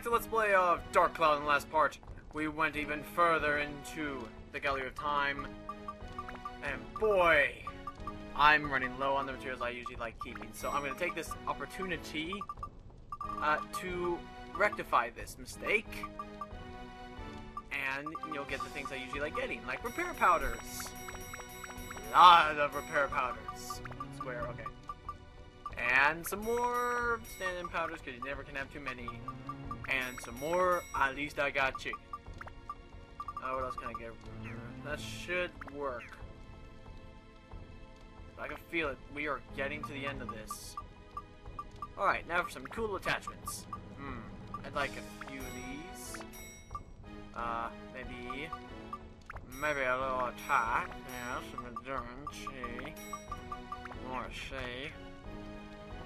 back to Let's Play of Dark Cloud in the last part. We went even further into the Gallery of Time. And boy, I'm running low on the materials I usually like keeping. So I'm going to take this opportunity to rectify this mistake. And you'll get the things I usually like getting, like repair powders. A lot of repair powders. Square, okay. And some more stand-in powders, because you never can have too many. And some more, at least I got chicken. What else can I get? That should work. I can feel it. We are getting to the end of this. Alright, now for some cool attachments. I'd like a few of these. Maybe a little attack. Yeah, some endurance. More see.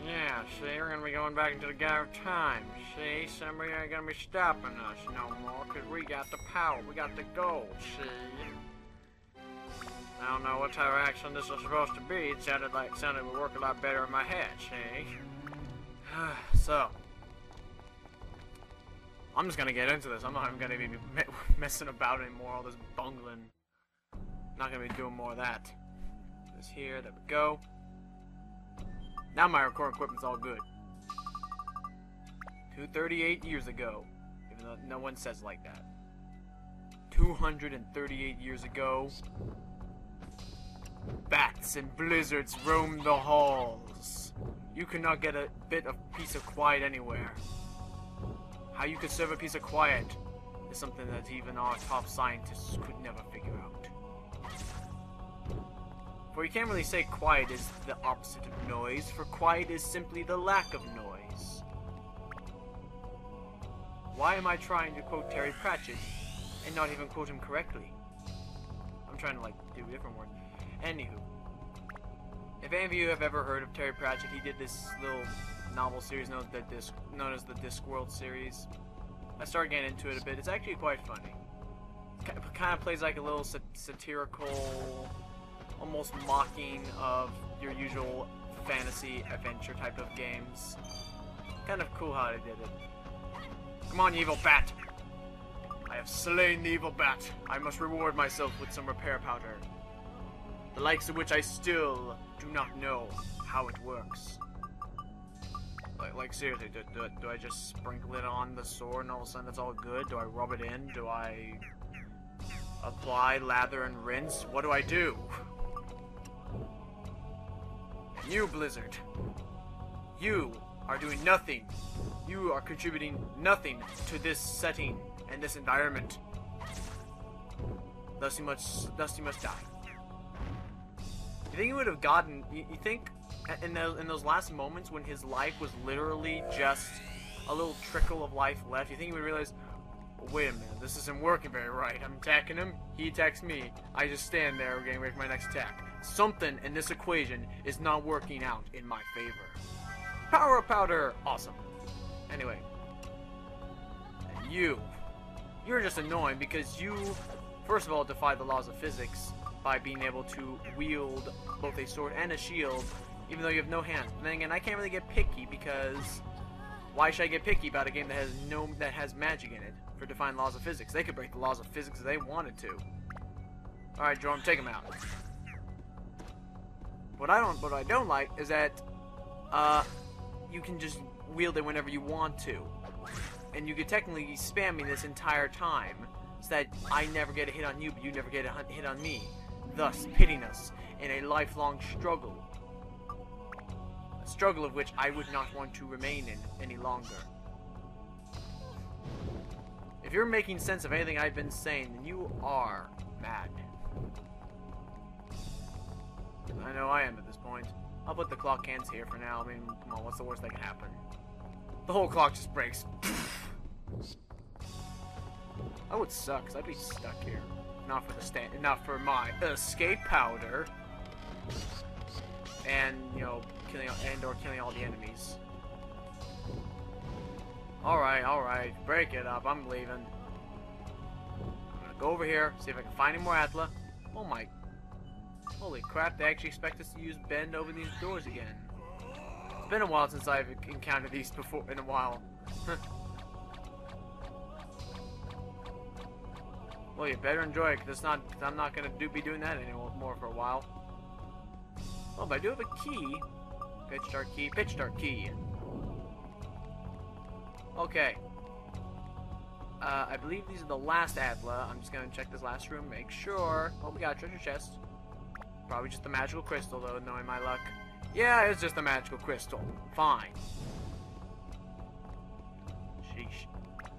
Yeah, see, we're gonna be going back into the Gallery of Time. See, somebody ain't gonna be stopping us no more, cause we got the power, we got the gold, see? I don't know what type of action this is supposed to be. It sounded would work a lot better in my head, see? So, I'm just gonna get into this. I'm not even gonna be messing about anymore, all this bungling. Not gonna be doing more of that. This here, there we go. Now my recording equipment's all good. 238 years ago, even though no one says like that. 238 years ago, bats and blizzards roamed the halls. You could not get a piece of quiet anywhere. How you could serve a piece of quiet is something that even our top scientists could never figure out. For you can't really say quiet is the opposite of noise, for quiet is simply the lack of noise. Why am I trying to quote Terry Pratchett and not even quote him correctly? I'm trying to do a different word. Anywho, if any of you have ever heard of Terry Pratchett, he did this little novel series known as the Discworld series. I started getting into it a bit. It's actually quite funny. It kind of plays like a little satirical, almost mocking of your usual fantasy adventure type of games. Kind of cool how they did it. Come on, you evil bat! I have slain the evil bat. I must reward myself with some repair powder. The likes of which I still do not know how it works. Like seriously, do I just sprinkle it on the sword and all of a sudden it's all good? Do I rub it in? Do I apply, lather, and rinse? What do I do? You, Blizzard, you are doing nothing. You are contributing nothing to this setting and this environment. Thus you must die. You think he would have gotten? You think in those last moments when his life was literally just a little trickle of life left? You think he would realize, oh, wait a minute, this isn't working very right. I'm attacking him. He attacks me. I just stand there getting ready for my next attack. Something in this equation is not working out in my favor. Power up powder! Awesome. Anyway. You're just annoying because you, first of all, defy the laws of physics by being able to wield both a sword and a shield, even though you have no hands. And then again, I can't really get picky because why should I get picky about a game that has magic in it for defying laws of physics? They could break the laws of physics if they wanted to. Alright, Jerome, take him out. What I don't like is that you can just wield it whenever you want to, and you could technically spam me this entire time, so that I never get a hit on you, but you never get a hit on me, thus pitting us in a lifelong struggle. A struggle of which I would not want to remain in any longer. If you're making sense of anything I've been saying, then you are mad. I know I am at this point. I'll put the clock hands here for now. I mean, come on, what's the worst that can happen? The whole clock just breaks. That would suck, 'cause I'd be stuck here. Not for my escape powder. And, killing all the enemies. Alright, break it up. I'm leaving. I'm gonna go over here, see if I can find any more Atla. Oh my. Holy crap, they actually expect us to use bend over these doors again. It's been a while since I've encountered these before in a while. Well, you better enjoy it, because I'm not gonna be doing that anymore for a while. Oh, but I do have a key. Pitch start key. Pitch start key. Okay. I believe these are the last Atla. I'm just gonna check this last room, make sure. Oh, we got a treasure chest. Probably just a magical crystal, though, knowing my luck. Yeah, it's just a magical crystal. Fine. Sheesh.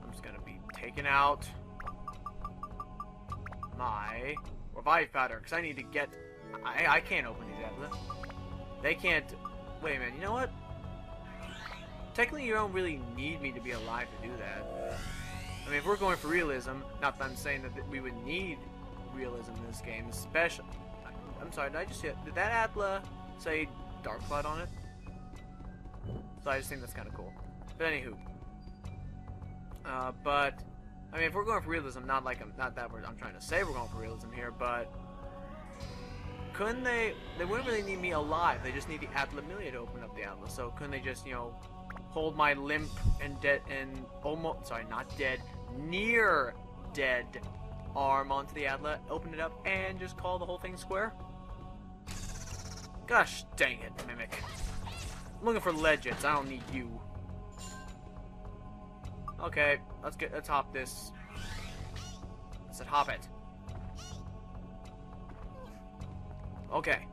I'm just gonna be taking out my revive powder, because I need to get... I can't open these Atla. They can't... Wait a minute, you know what? Technically, you don't really need me to be alive to do that. I mean, if we're going for realism, not that I'm saying that we would need realism in this game, especially... I'm sorry, did that Atla say Dark Cloud on it? So I just think that's kind of cool. But anywho. But, I mean, if we're going for realism, not that I'm trying to say we're going for realism here, but... Couldn't they wouldn't really need me alive, they just need the Atla Milia to open up the Atla, so couldn't they just, you know, hold my limp and dead and almost, sorry, not dead, near dead arm onto the Atla, open it up, and just call the whole thing square? Gosh dang it, Mimic. I'm looking for legends, I don't need you. Okay, let's hop this. I said hop it. Okay.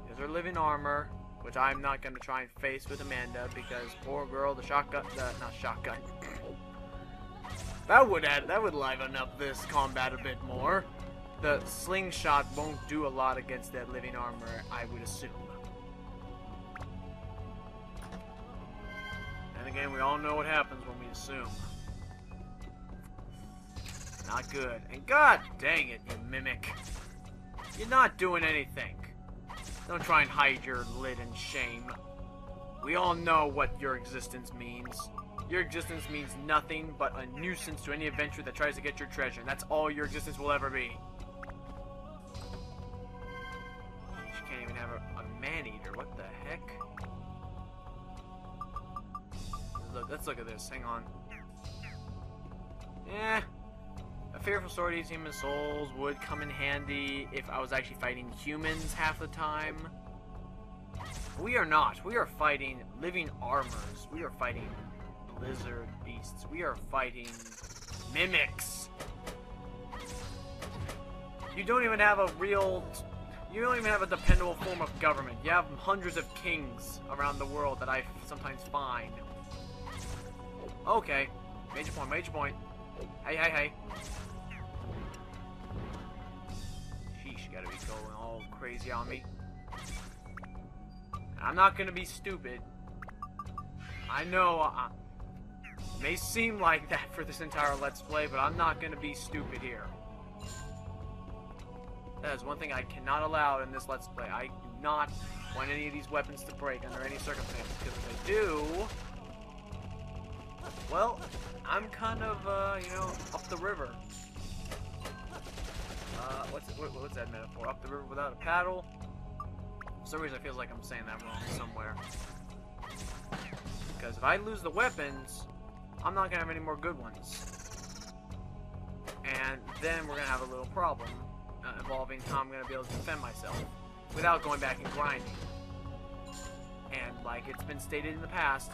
Here's our living armor, which I'm not going to try and face with Amanda, because poor girl, the shotgun, not shotgun. that would liven up this combat a bit more. The slingshot won't do a lot against that living armor, I would assume. And again, we all know what happens when we assume. Not good. And god dang it, you Mimic. You're not doing anything. Don't try and hide your lid in shame. We all know what your existence means. Your existence means nothing but a nuisance to any adventurer that tries to get your treasure. And that's all your existence will ever be. You can't even have a man-eater. What the heck? Let's look at this. Hang on. Yeah. A fearful sword eats human souls would come in handy if I was actually fighting humans half the time. We are not. We are fighting living armors. We are fighting lizard beasts. We are fighting mimics. You don't even have a real... You don't even have a dependable form of government. You have hundreds of kings around the world that I sometimes find. Okay. Major point, major point. Hey, hey, hey. Sheesh, gotta be going all crazy on me. I'm not gonna be stupid. I know it may seem like that for this entire Let's Play, but I'm not gonna be stupid here. That is one thing I cannot allow in this Let's Play. I do not want any of these weapons to break under any circumstances, because if they do... Well, I'm kind of, you know, up the river. What's that metaphor? Up the river without a paddle? For some reason, it feels like I'm saying that wrong somewhere. Because if I lose the weapons, I'm not going to have any more good ones. And then we're going to have a little problem involving how I'm going to be able to defend myself without going back and grinding. And like it's been stated in the past,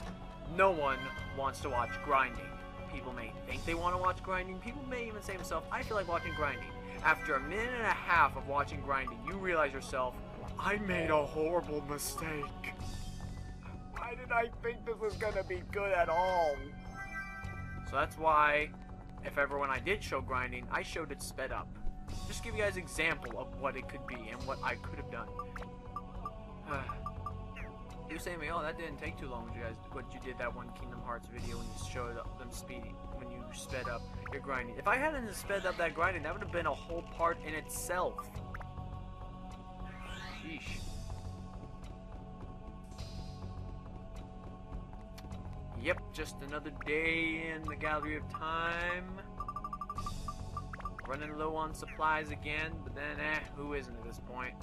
no one wants to watch grinding. People may think they want to watch grinding. People may even say to themselves, I feel like watching grinding. After a minute and a half of watching grinding, you realize yourself, I made a horrible mistake. Why did I think this was going to be good at all? So that's why, if ever when I did show grinding, I showed it sped up. Just give you guys an example of what it could be and what I could have done. You say to me, oh, that didn't take too long when you did that one Kingdom Hearts video when you showed them speeding, when you sped up your grinding. If I hadn't sped up that grinding, that would have been a whole part in itself. Sheesh. Yep, just another day in the Gallery of Time. Running low on supplies again, but then, who isn't at this point?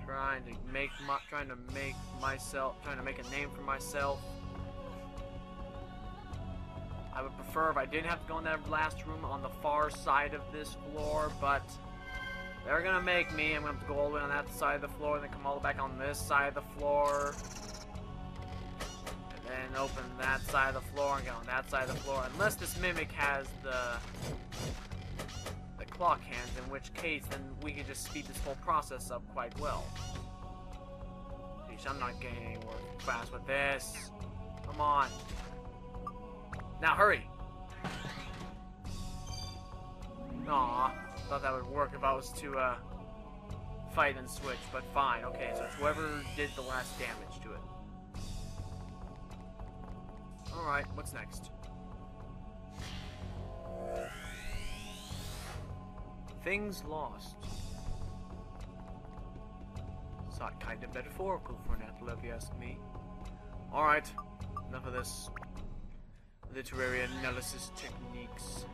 Trying to make a name for myself. I would prefer if I didn't have to go in that last room on the far side of this floor, but they're gonna make me. I'm gonna have to go all the way on that side of the floor and then come all the way back on this side of the floor. And then open that side of the floor and get on that side of the floor. Unless this mimic has the clock hands, in which case then we can just speed this whole process up quite well. Jeez, I'm not getting anywhere fast with this. Come on. Now hurry! Aw, thought that would work if I was to fight and switch, but fine. Okay, so it's whoever did the last damage to it. Alright, what's next? Things lost. It's not kind of metaphorical for an athlete, if you ask me. Alright, enough of this literary analysis techniques.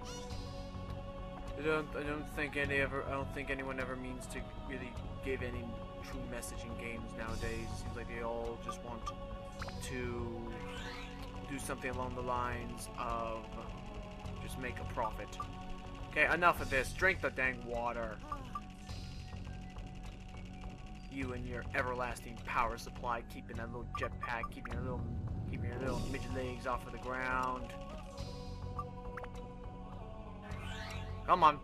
I don't think anyone ever means to really give any true message in games nowadays. It seems like they all just want to do something along the lines of just make a profit. Okay, enough of this. Drink the dang water. You and your everlasting power supply, keeping that little jetpack, keeping your little midget legs off of the ground. Come on.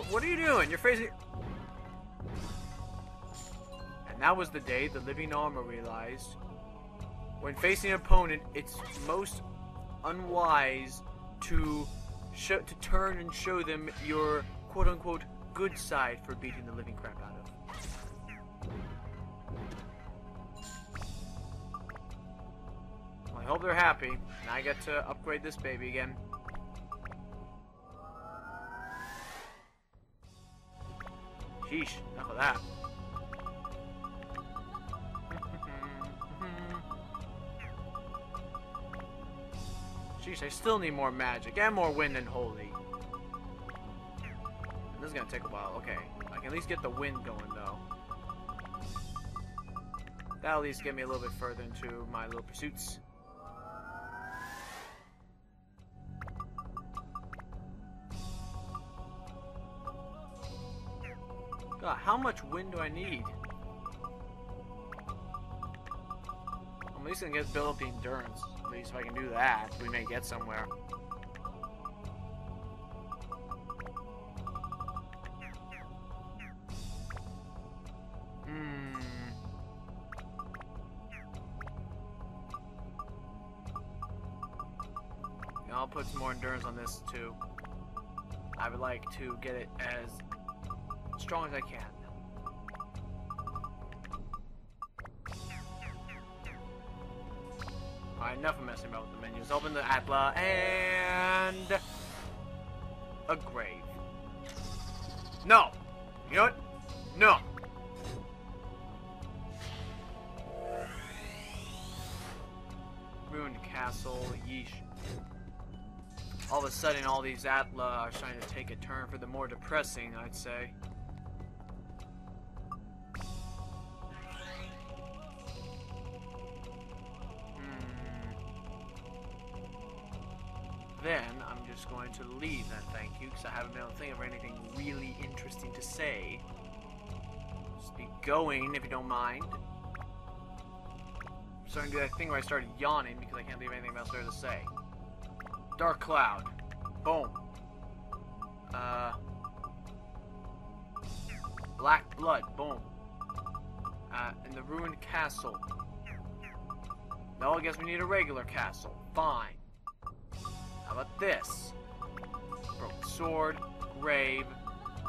What are you doing? You're facing... And that was the day the living armor realized when facing an opponent, it's most unwise to turn and show them your quote-unquote good side for beating the living crap out of. Well, I hope they're happy, and I get to upgrade this baby again. Sheesh, enough of that. Sheesh, I still need more magic and more wind and holy. And this is gonna take a while. Okay, I can at least get the wind going though. That'll at least get me a little bit further into my little pursuits. God, how much wind do I need? I'm at least gonna get build up the endurance. At least if I can do that, we may get somewhere. I'll put some more endurance on this too. I would like to get it as strong as I can. Alright, enough of messing about with the menus. Open the Atla and a grave. No! You know what? No! Ruined castle, yeesh. All of a sudden, all these Atla are starting to take a turn for the more depressing, I'd say. Then, I'm just going to leave then, thank you, because I haven't been able to think of anything really interesting to say. Just be going, if you don't mind. I'm starting to do that thing where I started yawning because I can't think of anything else there to say. Dark Cloud. Boom. Black Blood. Boom. In the Ruined Castle. No, I guess we need a regular castle. Fine. How about this? Broken Sword, Grave,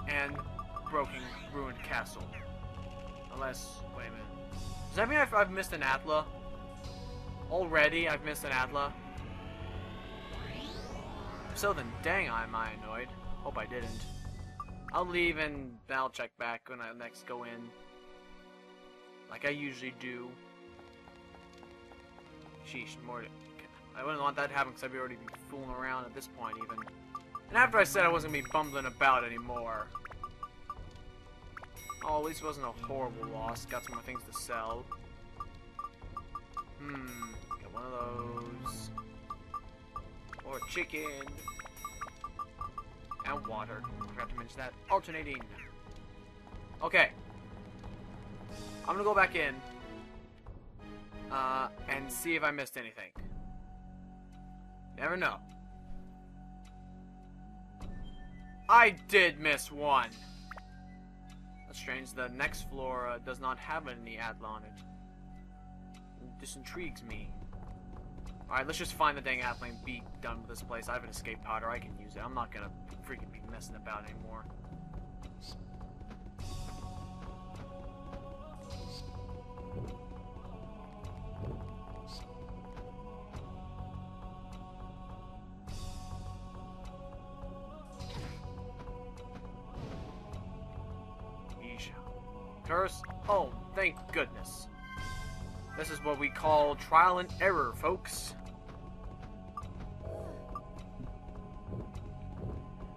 and Broken Ruined Castle. Unless, wait a minute. Does that mean I've missed an Atla? Already I've missed an Atla? So then, dang, am I annoyed. Hope I didn't. I'll leave and I'll check back when I next go in. Like I usually do. Sheesh, more. I wouldn't want that to happen because I'd already be fooling around at this point, even. And after I said I wasn't going to be bumbling about anymore. Oh, at least it wasn't a horrible loss. Got some more things to sell. Get one of those. chicken. And water. I forgot to mention that. Alternating. Okay. I'm gonna go back in. And see if I missed anything. Never know. I did miss one. That's strange. The next floor does not have any Atla on it. This intrigues me. Alright, let's just find the dang Atla and be done with this place. I have an escape powder. I can use it. I'm not gonna freaking be messing about anymore. Curse? Oh, thank goodness. This is what we call trial and error, folks.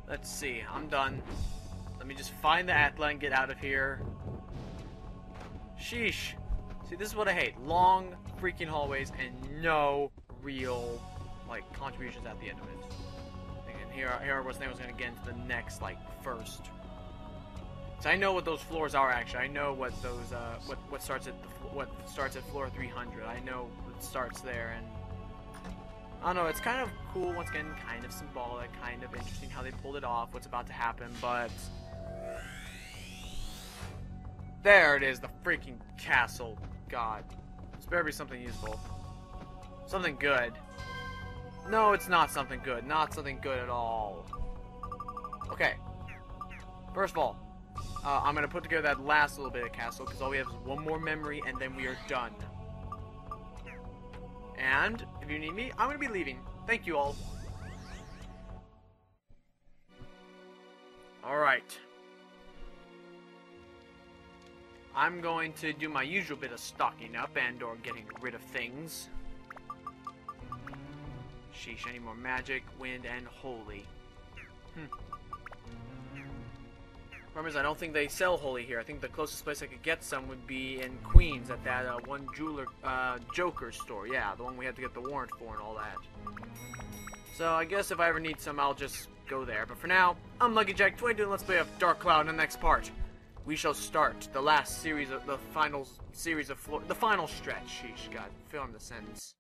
Let's see, I'm done. Let me just find the Atla and get out of here. Sheesh. See, this is what I hate. Long freaking hallways and no real, like, contributions at the end of it. And here I was thinking I was going to get into the next, like, first. So I know what those floors are actually. I know what those what starts at floor 300. I know what starts there, and I don't know. It's kind of cool. Once again, kind of symbolic, kind of interesting how they pulled it off. What's about to happen, but there it is, the freaking castle. God, this better be something useful, something good. No, it's not something good. Not something good at all. Okay. First of all. I'm going to put together that last little bit of castle, because all we have is one more memory, and then we are done. And, if you need me, I'm going to be leaving. Thank you all. Alright. I'm going to do my usual bit of stocking up and or getting rid of things. Sheesh, I need more magic, wind, and holy. Problem is, I don't think they sell holy here. I think the closest place I could get some would be in Queens at that one Joker store. Yeah, the one we had to get the warrant for and all that. So I guess if I ever need some, I'll just go there. But for now, I'm Lucky Jack 22, and let's play a Dark Cloud in the next part. We shall start the last series of the final series of the final stretch. Sheesh, God, film the sentence.